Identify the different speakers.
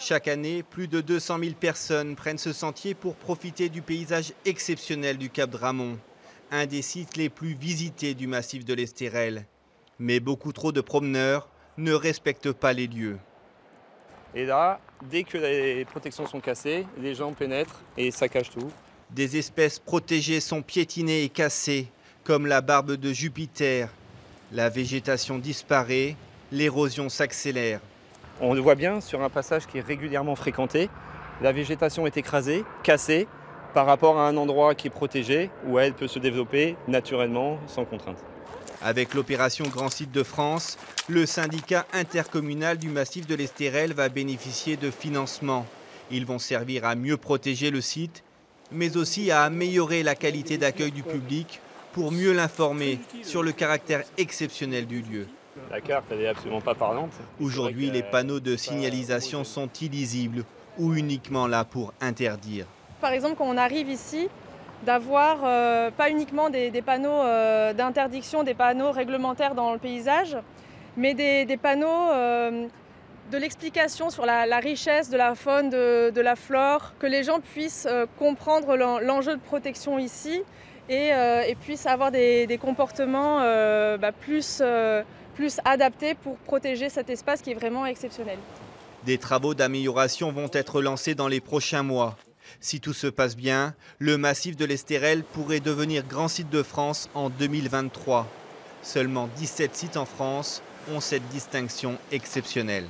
Speaker 1: Chaque année, plus de 200 000 personnes prennent ce sentier pour profiter du paysage exceptionnel du Cap Dramont, un des sites les plus visités du massif de l'Estérel. Mais beaucoup trop de promeneurs ne respectent pas les lieux.
Speaker 2: Et là, dès que les protections sont cassées, les gens pénètrent et saccagent tout.
Speaker 1: Des espèces protégées sont piétinées et cassées, comme la barbe de Jupiter. La végétation disparaît, l'érosion s'accélère.
Speaker 2: On le voit bien sur un passage qui est régulièrement fréquenté. La végétation est écrasée, cassée, par rapport à un endroit qui est protégé, où elle peut se développer naturellement, sans contrainte.
Speaker 1: Avec l'opération Grand Site de France, le syndicat intercommunal du massif de l'Estérel va bénéficier de financements. Ils vont servir à mieux protéger le site, mais aussi à améliorer la qualité d'accueil du public pour mieux l'informer sur le caractère exceptionnel du lieu.
Speaker 2: La carte, elle n'est absolument pas parlante.
Speaker 1: Aujourd'hui, les panneaux de signalisation sont illisibles ou uniquement là pour interdire.
Speaker 3: Par exemple, quand on arrive ici, d'avoir pas uniquement des panneaux d'interdiction, des panneaux réglementaires dans le paysage, mais des panneaux de l'explication sur la richesse de la faune, de la flore, que les gens puissent comprendre l'enjeu de protection ici et puissent avoir des comportements plus adaptés pour protéger cet espace qui est vraiment exceptionnel.
Speaker 1: Des travaux d'amélioration vont être lancés dans les prochains mois. Si tout se passe bien, le massif de l'Estérel pourrait devenir grand site de France en 2023. Seulement 17 sites en France ont cette distinction exceptionnelle.